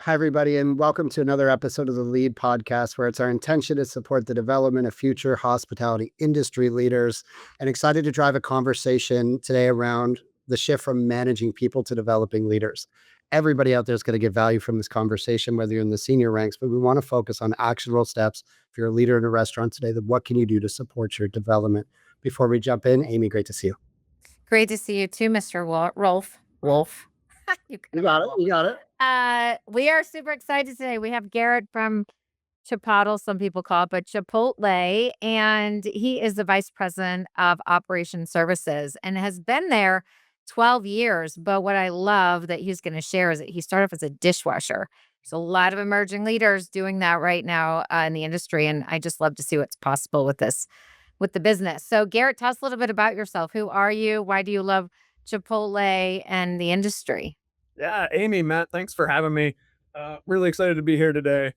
Hi, everybody, and welcome to another episode of the Lead Podcast, where it's our intention to support the development of future hospitality industry leaders. And excited to drive a conversation today around the shift from managing people to developing leaders. Everybody out there is going to get value from this conversation, whether you're in the senior ranks, but we want to focus on actionable steps. If you're a leader in a restaurant today, then what can you do to support your development? Before we jump in, Amy, great to see you. Great to see you too, Mr. Rolfe. Wolf. You You got me got it. Wolf. You got it. We are super excited today. We have Garett from Chipotle, some people call it, but Chipotle, and he is the vice president of Operation Services and has been there 12 years. But what I love that he's going to share is that he started off as a dishwasher. There's a lot of emerging leaders doing that right now in the industry, and I just love to see what's possible with this, with the business. So, Garett, tell us a little bit about yourself. Who are you? Why do you love Chipotle and the industry? Yeah, Amy, Matt, thanks for having me. Really excited to be here today.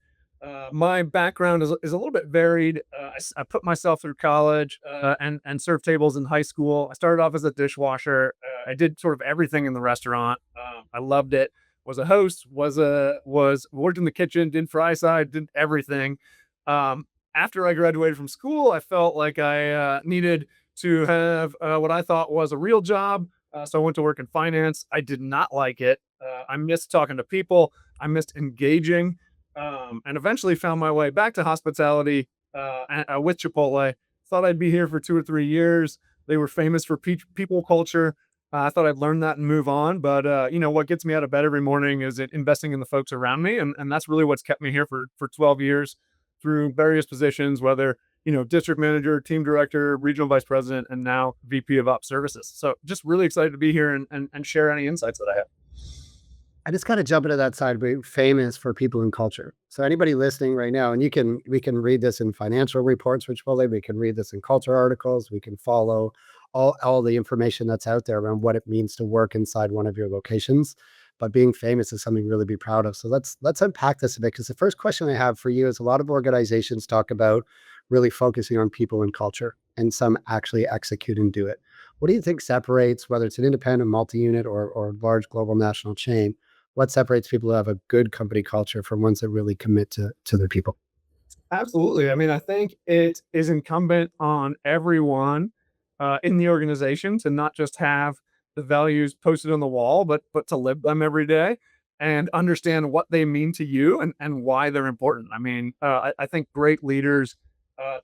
My background is a little bit varied. I put myself through college and served tables in high school. I started off as a dishwasher. I did sort of everything in the restaurant. I loved it. Was a host. Was worked in the kitchen. Did fry side. Did everything. After I graduated from school, I felt like I needed to have what I thought was a real job. So I went to work in finance. I did not like it. I missed talking to people. I missed engaging, and eventually found my way back to hospitality with Chipotle. Thought I'd be here for 2 or 3 years. They were famous for people culture. I thought I'd learn that and move on. But what gets me out of bed every morning is investing in the folks around me, and that's really what's kept me here for 12 years through various positions, whether district manager, team director, regional vice president, and now VP of Ops Services. So just really excited to be here and share any insights that I have. I just kind of jump into that side, being famous for people and culture. So anybody listening right now, and we can read this in financial reports for Chipotle, we can read this in culture articles, we can follow all the information that's out there around what it means to work inside one of your locations. But being famous is something to really be proud of. So let's unpack this a bit, because the first question I have for you is, a lot of organizations talk about really focusing on people and culture, and some actually execute and do it. What do you think separates, whether it's an independent, multi-unit, or large global national chain? What separates people who have a good company culture from ones that really commit to their people? Absolutely. I mean, I think it is incumbent on everyone in the organization to not just have the values posted on the wall, but to live them every day and understand what they mean to you and why they're important. I mean, I think great leaders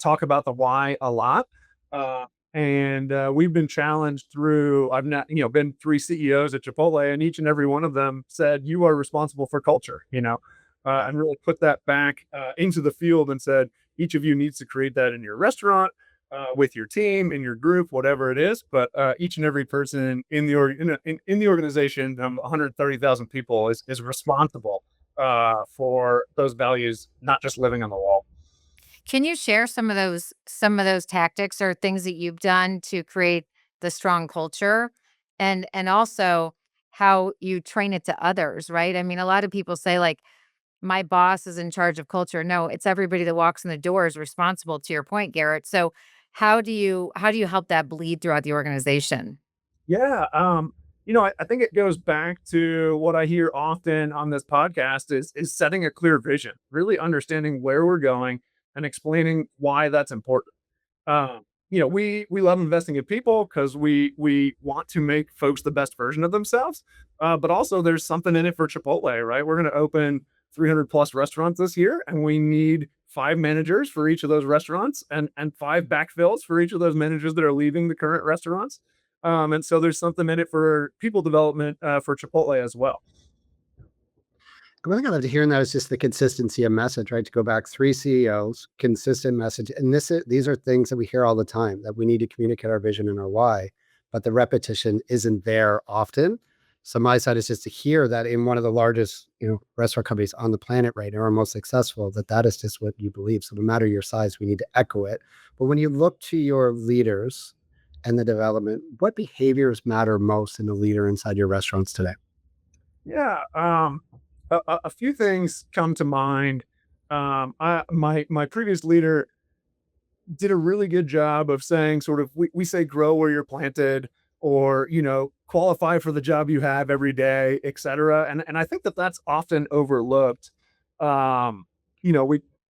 talk about the why a lot. And we've been challenged through, I've not, been three CEOs at Chipotle, and each and every one of them said, you are responsible for culture, and really put that back into the field and said, each of you needs to create that in your restaurant, with your team, in your group, whatever it is. But each and every person in the organization, 130,000 people, is responsible for those values, not just living on the wall. Can you share some of those tactics or things that you've done to create the strong culture, and also how you train it to others, right? I mean, a lot of people say, like, my boss is in charge of culture. No, it's everybody that walks in the door is responsible, to your point, Garett. So how do you help that bleed throughout the organization? Yeah, I think it goes back to what I hear often on this podcast is setting a clear vision, really understanding where we're going and explaining why that's important. We love investing in people because we want to make folks the best version of themselves. But also there's something in it for Chipotle, right? We're going to open 300 plus restaurants this year, and we need five managers for each of those restaurants and five backfills for each of those managers that are leaving the current restaurants. And so there's something in it for people development for Chipotle as well. One thing I love to hear in that is just the consistency of message, right? To go back, three CEOs, consistent message. And these are things that we hear all the time, that we need to communicate our vision and our why, but the repetition isn't there often. So my side is just to hear that in one of the largest, restaurant companies on the planet right now, or most successful, that is just what you believe. So no matter your size, we need to echo it. But when you look to your leaders and the development, what behaviors matter most in a leader inside your restaurants today? Yeah, a few things come to mind. My previous leader did a really good job of saying, sort of, we say grow where you're planted, or, qualify for the job you have every day, et cetera. And I think that that's often overlooked. We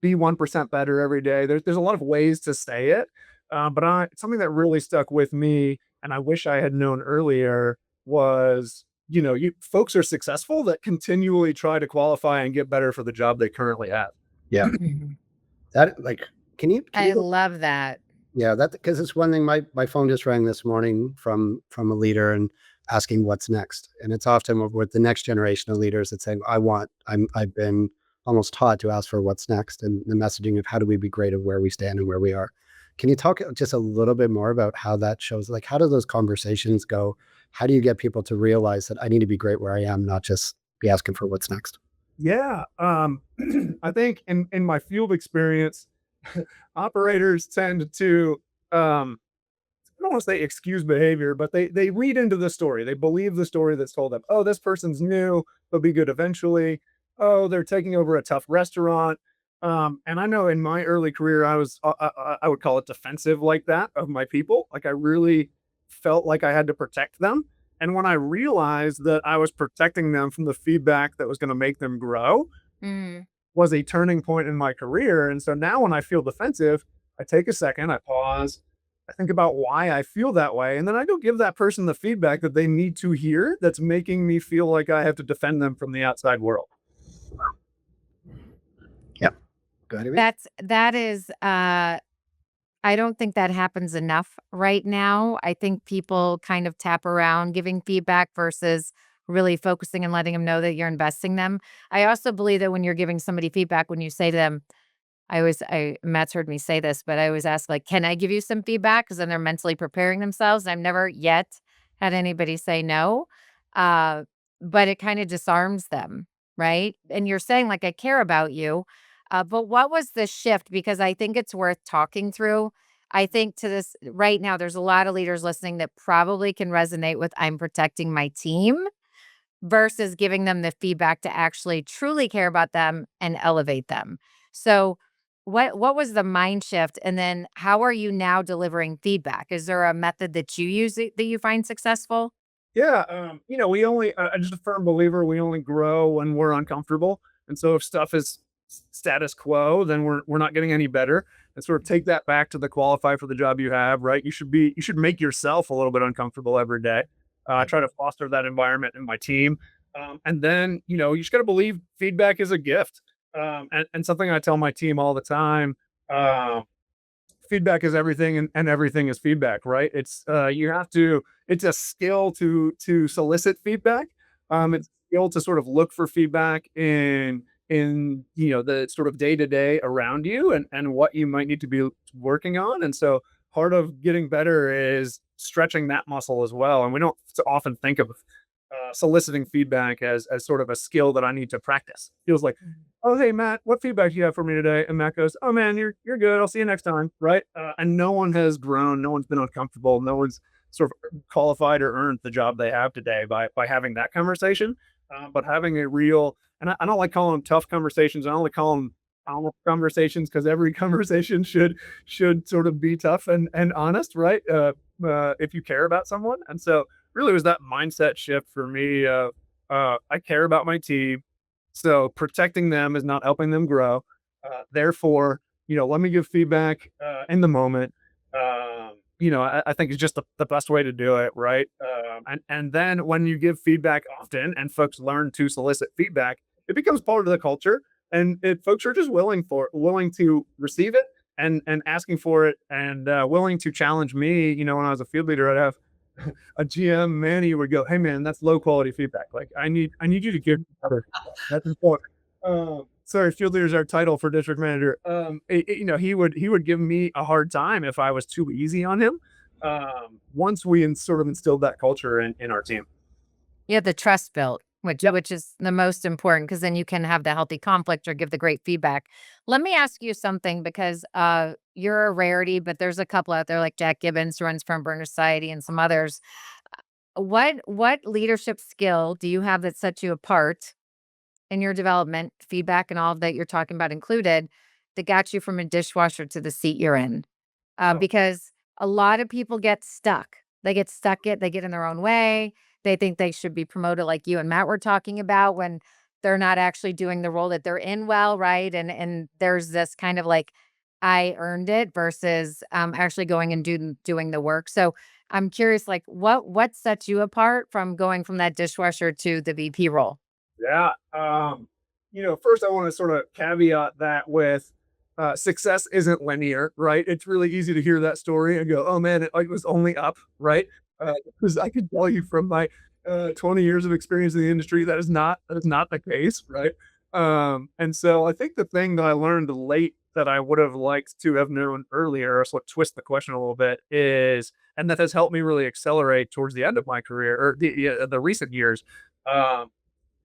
be 1% better every day. There's a lot of ways to say it. But something that really stuck with me, and I wish I had known earlier, was, you folks are successful that continually try to qualify and get better for the job they currently have. Yeah. That like, can I you love that. Yeah, that because it's one thing. My phone just rang this morning from a leader and asking what's next, and it's often with the next generation of leaders that's saying, I've been almost taught to ask for what's next, and the messaging of how do we be great of where we stand and where we are. Can you talk just a little bit more about how that shows? Like, how do those conversations go? How do you get people to realize that I need to be great where I am, not just be asking for what's next? Yeah. I think in my field experience, operators tend to, I don't want to say excuse behavior, but they read into the story. They believe the story that's told them. Oh, this person's new, they'll be good eventually. Oh, they're taking over a tough restaurant. And I know in my early career, I would call it defensive like that of my people. Like I really felt like I had to protect them. And when I realized that I was protecting them from the feedback that was going to make them grow, Mm. was a turning point in my career. And so now when I feel defensive, I take a second, I pause, I think about why I feel that way, and then I go give that person the feedback that they need to hear that's making me feel like I have to defend them from the outside world. Yeah. Go ahead, Amy. That is I don't think that happens enough right now. I think people kind of tap around giving feedback versus really focusing and letting them know that you're investing them. I also believe that when you're giving somebody feedback, when you say to them, Matt's heard me say this, but I always ask, like, can I give you some feedback? Because then they're mentally preparing themselves. I've never yet had anybody say no. Uh, but it kind of disarms them, right? And you're saying, like, I care about you. But what was the shift? Because I think it's worth talking through. I think to this right now, there's a lot of leaders listening that probably can resonate with I'm protecting my team versus giving them the feedback to actually truly care about them and elevate them. So what was the mind shift, and then how are you now delivering feedback? Is there a method that you use that you find successful? Yeah, we only I'm just a firm believer we only grow when we're uncomfortable. And so if stuff is status quo, then we're not getting any better. And sort of take that back to the qualify for the job you have, right? You should make yourself a little bit uncomfortable every day. I try to foster that environment in my team. And then, you just got to believe feedback is a gift. And something I tell my team all the time, um, feedback is everything, and everything is feedback, right? It's a skill to solicit feedback. It's a skill to sort of look for feedback in the sort of day to day around you, and what you might need to be working on. And so part of getting better is stretching that muscle as well. And we don't often think of soliciting feedback as sort of a skill that I need to practice. Feels like, oh hey Matt, what feedback do you have for me today? And Matt goes, oh man, you're good. I'll see you next time, right? And no one has grown, no one's been uncomfortable, no one's sort of qualified or earned the job they have today by having that conversation. But having a real, and I don't like calling them tough conversations. I only call them honest conversations because every conversation should sort of be tough and honest, right? If you care about someone. And so really was that mindset shift for me. I care about my team, so protecting them is not helping them grow. Therefore, let me give feedback in the moment. I think it's just the best way to do it, right? And then when you give feedback often, and folks learn to solicit feedback, it becomes part of the culture, and folks are just willing to receive it and asking for it, and willing to challenge me. When I was a field leader, I'd have a GM, Manny, would go, "Hey man, that's low quality feedback. Like I need you to give better. That's important." Sorry, field leader is our title for district manager. He would give me a hard time if I was too easy on him. Once we sort of instilled that culture in our team. Yeah, the trust built, which Yep. which is the most important because then you can have the healthy conflict or give the great feedback. Let me ask you something because you're a rarity, but there's a couple out there like Jack Gibbons who runs from Burner Society and some others. What leadership skill do you have that sets you apart in your development, feedback and all of that you're talking about included, that got you from a dishwasher to the seat you're in? Oh, Because a lot of people get stuck. They get they get in their own way. They think they should be promoted like you and Matt were talking about when they're not actually doing the role that they're in well, right? And there's this kind of like I earned it versus actually going and doing the work. So I'm curious, like what sets you apart from going from that dishwasher to the VP role? Yeah. First I want to sort of caveat that with success isn't linear, right? It's really easy to hear that story and go, "Oh man, it was only up," right? Because I can tell you from my 20 years of experience in the industry that is not the case, right? And so I think the thing that I learned late that I would have liked to have known earlier, or sort of twist the question a little bit, is, and that has helped me really accelerate towards the end of my career or the recent years. Um,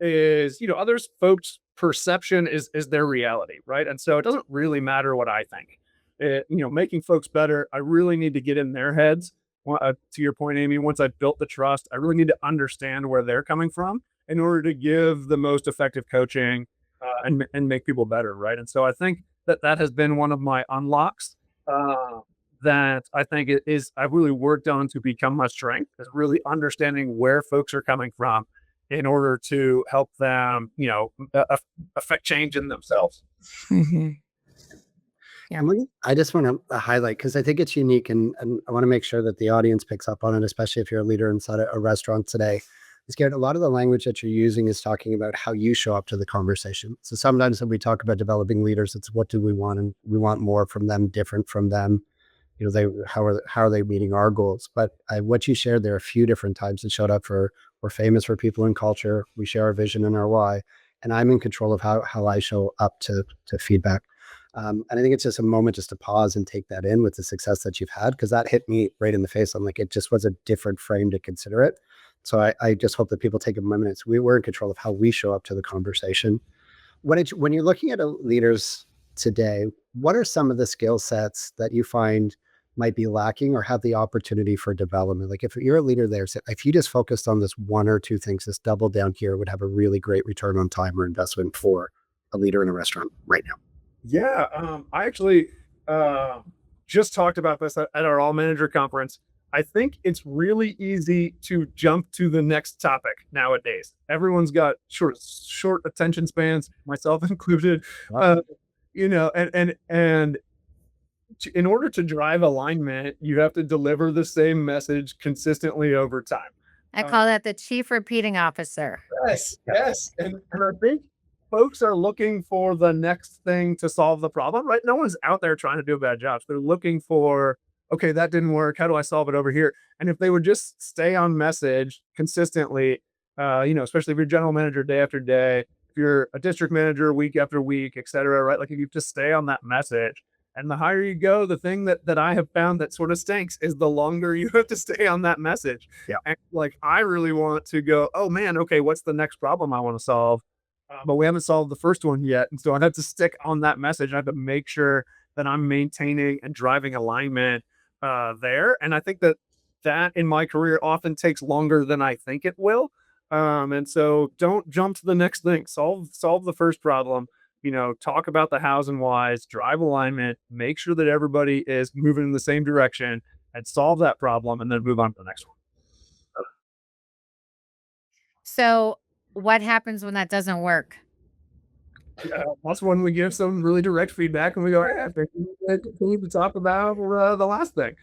is others folks perception is their reality, right? And so it doesn't really matter what I think. Making folks better, I really need to get in their heads. To your point, Amy, once I've built the trust, I really need to understand where they're coming from in order to give the most effective coaching, and make people better, right? And so I think that has been one of my unlocks, uh, that I think I've really worked on to become my strength, is really understanding where folks are coming from in order to help them, affect change in themselves. Mhm. Yeah. I just want to highlight because I think it's unique, and I want to make sure that the audience picks up on it, especially if you're a leader inside a restaurant today. Is Garrett, a lot of the language that you're using is talking about how you show up to the conversation. So sometimes when we talk about developing leaders, it's what do we want, and we want more from them, different from them. They how are they meeting our goals? But what you shared, there are a few different times that showed up for we're famous for people and culture. We share our vision and our why, and I'm in control of how I show up to feedback. And I think it's just a moment just to pause and take that in with the success that you've had, because that hit me right in the face. I'm like, it just was a different frame to consider it. So I just hope that people take a moment. We're in control of how we show up to the conversation. When you're looking at leaders today, what are some of the skill sets that you find might be lacking or have the opportunity for development? Like if you're a leader there, say, if you just focused on this one or two things, just double down here, it would have a really great return on time or investment for a leader in a restaurant right now. Yeah, I actually uh, just talked about this at our all manager conference. I think it's really easy to jump to the next topic nowadays. Everyone's got short attention spans, myself included. Wow. Uh, in order to drive alignment, you have to deliver the same message consistently over time. I Uh, call that the chief repeating officer. Yes, Yeah. yes, and I think folks are looking for the next thing to solve the problem, right? No one's out there trying to do a bad job. They're looking for, okay, that didn't work. How do I solve it over here? And if they would just stay on message consistently, especially if you're general manager day after day, if you're a district manager week after week, et cetera, right? Like if you just stay on that message, and the higher you go, the thing that I have found that sort of stinks is the longer you have to stay on that message. Yeah. And like, I really want to go, oh man, okay, what's the next problem I want to solve? But we haven't solved the first one yet. And so I have to stick on that message. I have to make sure that I'm maintaining and driving alignment there. And I think that in my career often takes longer than I think it will. And so don't jump to the next thing. Solve the first problem. Talk about the hows and whys, drive alignment, make sure that everybody is moving in the same direction, and solve that problem, and then move on to the next one. So what happens when that doesn't work? That's when we give some really direct feedback and we go, hey, I think we need to continue to talk about the last thing.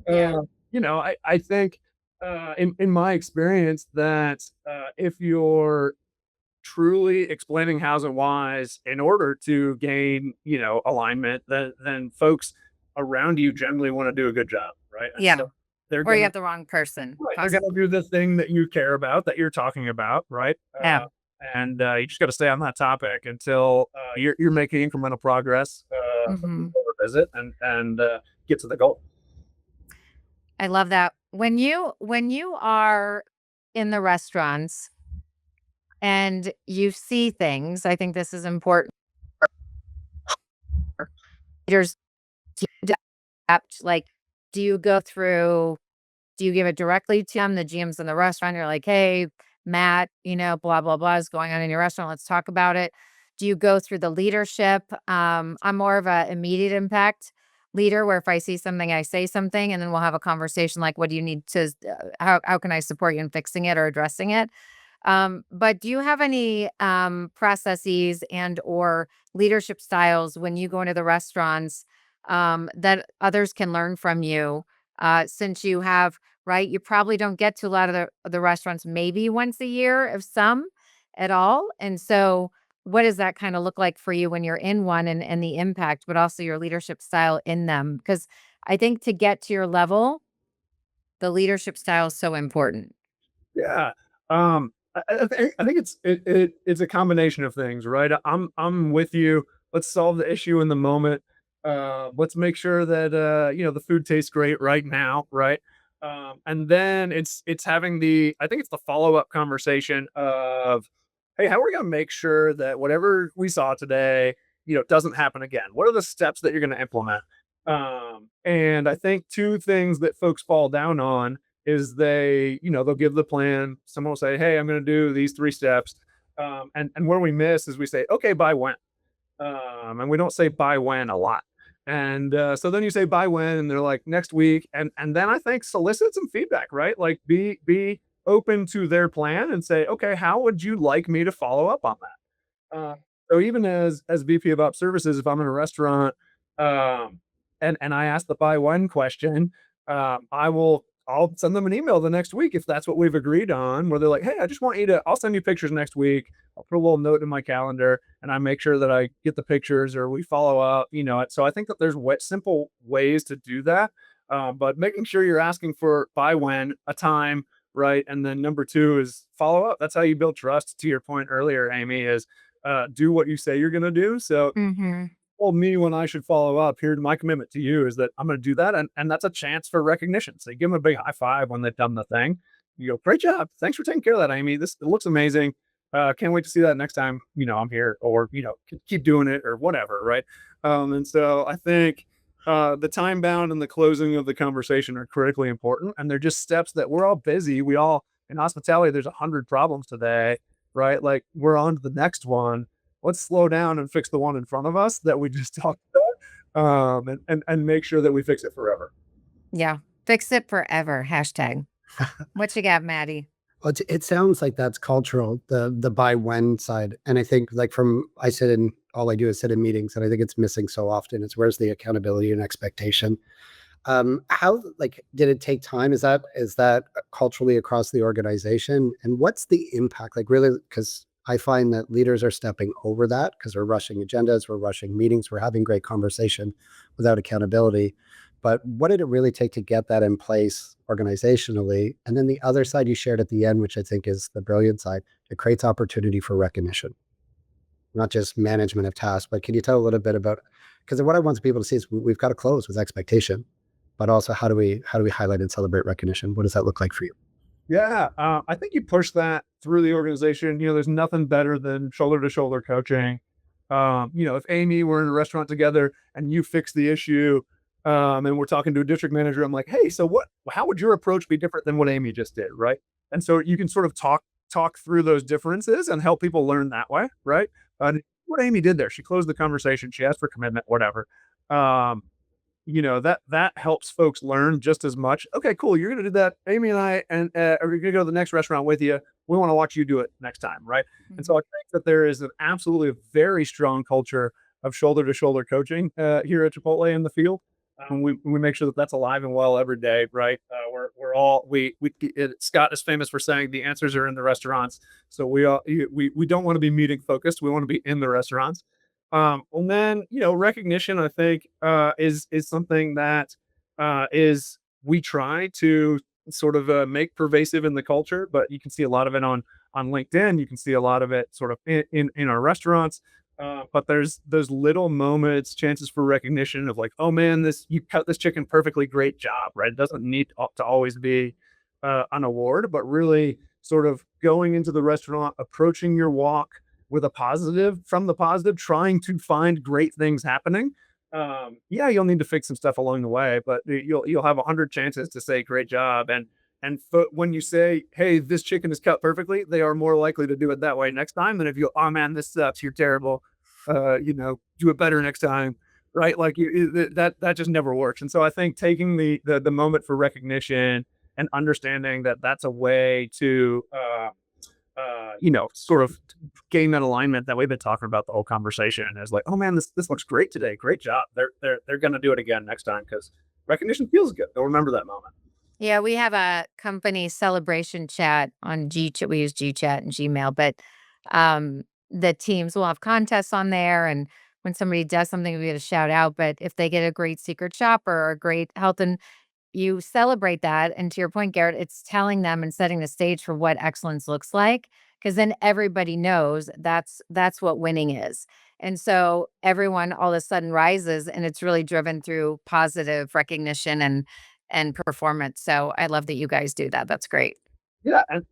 Yeah. I think in my experience that if you're truly explaining hows and whys in order to gain, alignment, then folks around you generally want to do a good job, right? And Yeah. so they're Or you gonna have the wrong person. right, they're gonna do the thing that you care about, that you're talking about, right? Yeah. And you just got to stay on that topic until you're making incremental progress Mhm. over visit and get to the goal. I love that. When you are in the restaurants and you see things, I think this is important. Leaders to adapt. Like, do you go through? Do you give it directly to them, the GMs in the restaurant? You're like, hey, Matt, blah blah blah is going on in your restaurant. Let's talk about it. Do you go through the leadership? I'm more of a immediate impact leader where if I see something, I say something, and then we'll have a conversation like, what do you need to, how can I support you in fixing it or addressing it? But do you have any processes and or leadership styles when you go into the restaurants that others can learn from you? Since you have, right, you probably don't get to a lot of the restaurants maybe once a year, if some at all. And so, what does that kind of look like for you when you're in one and the impact, but also your leadership style in them? Because I think to get to your level, the leadership style is so important. Yeah. I think it's a combination of things, right? I'm with you. Let's solve the issue in the moment. Let's make sure that the food tastes great right now, right? And then it's having the I think it's the follow-up conversation of, hey, how are we gonna make sure that whatever we saw today, doesn't happen again? What are the steps that you're gonna implement? And I think two things that folks fall down on is they'll give the plan. Someone will say, "Hey, I'm going to do these 3 steps," and where we miss is we say, "Okay, by when?" And we don't say by when a lot. And so then you say by when, and they're like next week, and then I think solicit some feedback, right? Like be open to their plan and say, "Okay, how would you like me to follow up on that?" So even as VP of Op Services, if I'm in a restaurant, um, and I ask the buy one question, I'll send them an email the next week if that's what we've agreed on. Where they're like, "Hey, I just want you to. I'll send you pictures next week. I'll put a little note in my calendar, and I make sure that I get the pictures or we follow up." So I think that there's simple ways to do that, but making sure you're asking for by when, a time, right? And then number two is follow up. That's how you build trust. To your point earlier, Amy, is do what you say you're going to do. So Hmm. told me when I should follow up. Here, my commitment to you is that I'm going to do that, and that's a chance for recognition. So you give them a big high five when they've done the thing. You go, great job, thanks for taking care of that, Amy. This it looks amazing. Can't wait to see that next time. I'm here, or keep doing it, or whatever, right? And so I think the time bound and the closing of the conversation are critically important, and they're just steps that we're all busy. We all in hospitality, there's 100 problems today, right? Like we're on to the next one. Let's slow down and fix the one in front of us that we just talked about, and make sure that we fix it forever. Yeah. Fix it forever. Hashtag. What you got, Maddie? Well, it sounds like that's cultural, the by when side. And I think like all I do is sit in meetings, and I think it's missing so often. It's where's the accountability and expectation? How like did it take time? Is that culturally across the organization? And what's the impact? Like really, because I find that leaders are stepping over that because we're rushing agendas, we're rushing meetings, we're having great conversation without accountability. But what did it really take to get that in place organizationally? And then the other side you shared at the end, which I think is the brilliant side, it creates opportunity for recognition, not just management of tasks. But can you tell a little bit about, because what I want people to see is we've got to close with expectation, but also how do we highlight and celebrate recognition? What does that look like for you? Yeah, I think you push that through the organization. There's nothing better than shoulder to shoulder coaching. If Amy were in a restaurant together and you fix the issue, and we're talking to a district manager, I'm like, hey, so how would your approach be different than what Amy just did, right? And so you can sort of talk through those differences and help people learn that way, right? What Amy did there, she closed the conversation, she asked for commitment, whatever. Um, that helps folks learn just as much. Okay, cool. You're gonna do that. Amy and I and are gonna go to the next restaurant with you. We want to watch you do it next time, right? And so Mhm. I think that there is an absolutely very strong culture of shoulder to shoulder coaching here at Chipotle in the field. We make sure that that's alive and well every day, right? We're all Scott is famous for saying the answers are in the restaurants. So we don't want to be meeting focused. We want to be in the restaurants. And then recognition, I think, is something that is we try to sort of make pervasive in the culture, but you can see a lot of it on LinkedIn. You can see a lot of it sort of in our restaurants. But there's those little moments, chances for recognition of like, oh man, you cut this chicken perfectly, great job, right? It doesn't need to always be an award, but really sort of going into the restaurant, approaching your walk with a positive from the positive, trying to find great things happening. Yeah, you'll need to fix some stuff along the way, but you'll have 100 chances to say great job. When you say, hey, this chicken is cut perfectly, they are more likely to do it that way next time than if you, oh man, this sucks, you're terrible. Do it better next time. right? Like that just never works. And so I think taking the moment for recognition and understanding that that's a way to sort of gain that alignment that we've been talking about the whole conversation is like, oh man, this looks great today. Great job. They're gonna do it again next time because recognition feels good. They'll remember that moment. Yeah, we have a company celebration chat on we use Gchat and Gmail, but the teams will have contests on there. And when somebody does something, we get a shout out. But if they get a great secret shopper or a great health, and you celebrate that. And to your point, Garrett, it's telling them and setting the stage for what excellence looks like. Cause then everybody knows that's what winning is. And so everyone all of a sudden rises, and it's really driven through positive recognition and performance. So I love that you guys do that. That's great. Yeah, and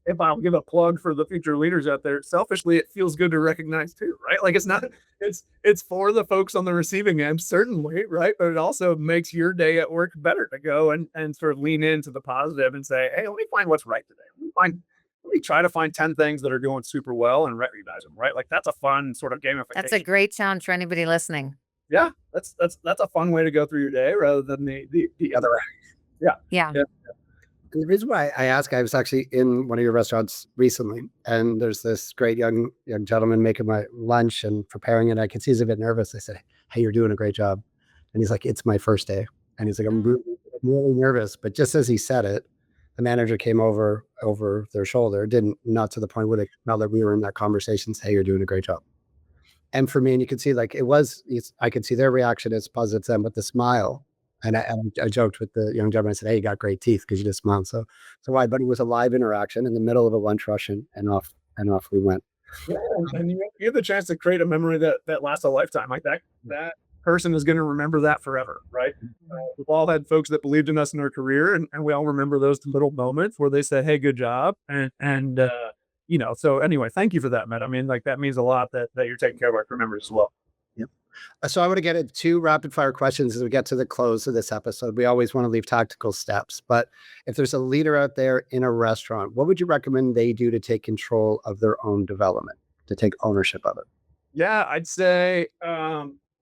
if I'll give a plug for the future leaders out there, selfishly, it feels good to recognize too, right? Like it's not, it's for the folks on the receiving end, certainly, right? But it also makes your day at work better to go and sort of lean into the positive and say, hey, let me find what's right today. Let me try to find 10 things that are going super well and recognize them, right? Like that's a fun sort of gamification. That's a great challenge for anybody listening. Yeah, that's a fun way to go through your day rather than the other. Yeah. Yeah. Yeah. The reason why I ask, I was actually in one of your restaurants recently, and there's this great young gentleman making my lunch and preparing it. I could see he's a bit nervous. I said, "Hey, you're doing a great job," and he's like, "It's my first day," and he's like, "I'm really nervous." But just as he said it, the manager came over their shoulder, didn't not to the point where they now that we were in that conversation, say, "Hey, you're doing a great job." And for me, and you could see like I could see their reaction as positive to them, but the smile. And I joked with the young gentleman. I said, "Hey, you got great teeth because you just smiled." So why? But it was a live interaction in the middle of a lunch rush, and off we went. Yeah, and you have the chance to create a memory that lasts a lifetime. Like that person is going to remember that forever, right? We've all had folks that believed in us in our career, and we all remember those little moments where they say, "Hey, good job," and So anyway, thank you for that, Matt. I mean, like that means a lot that you're taking care of our crew members as well. Yep. So I want to get into two rapid fire questions as we get to the close of this episode. We always want to leave tactical steps, but if there's a leader out there in a restaurant, what would you recommend they do to take control of their own development, to take ownership of it? Yeah, I'd say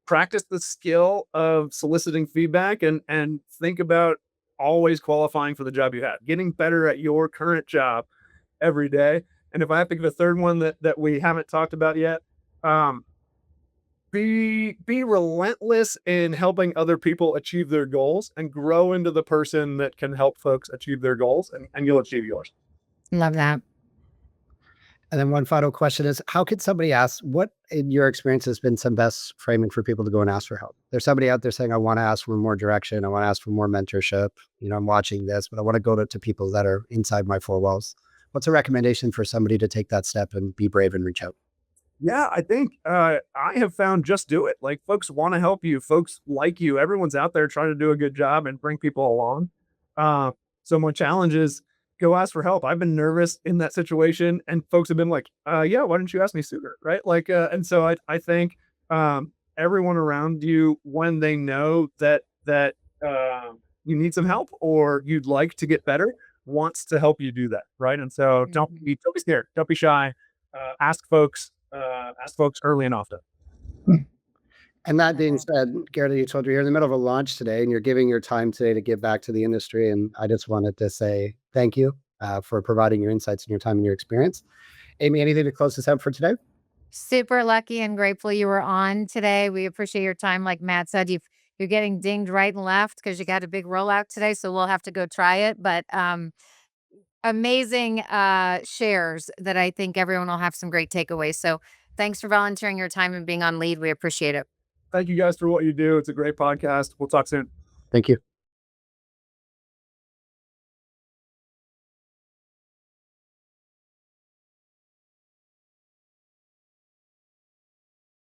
practice the skill of soliciting feedback and think about always qualifying for the job you have, getting better at your current job every day. And if I have to give a third one that we haven't talked about yet, be relentless in helping other people achieve their goals and grow into the person that can help folks achieve their goals, and you'll achieve yours. Love that. And then one final question is, how could somebody ask, what in your experience has been some best framing for people to go and ask for help? There's somebody out there saying, I want to ask for more direction. I want to ask for more mentorship. I'm watching this, but I want to go to people that are inside my four walls. What's a recommendation for somebody to take that step and be brave and reach out? Yeah, I think I have found just do it. Like folks want to help you, folks like you. Everyone's out there trying to do a good job and bring people along. So my challenge is go ask for help. I've been nervous in that situation, and folks have been like, "Yeah, why didn't you ask me sooner?" Right? Like, and so I think everyone around you, when they know that you need some help or you'd like to get better, wants to help you do that. Right? And so don't be scared, don't be shy. Ask folks early and often. And that being said, Garrett, you told me you're in the middle of a launch today and you're giving your time today to give back to the industry. And I just wanted to say thank you for providing your insights and your time and your experience. Amy, anything to close this out for today? Super lucky and grateful you were on today. We appreciate your time. Like Matt said, you're getting dinged right and left because you got a big rollout today. So we'll have to go try it. But amazing shares that I think everyone will have some great takeaways. So thanks for volunteering your time and being on lead. We appreciate it. Thank you guys for what you do. It's a great podcast. We'll talk soon. Thank you.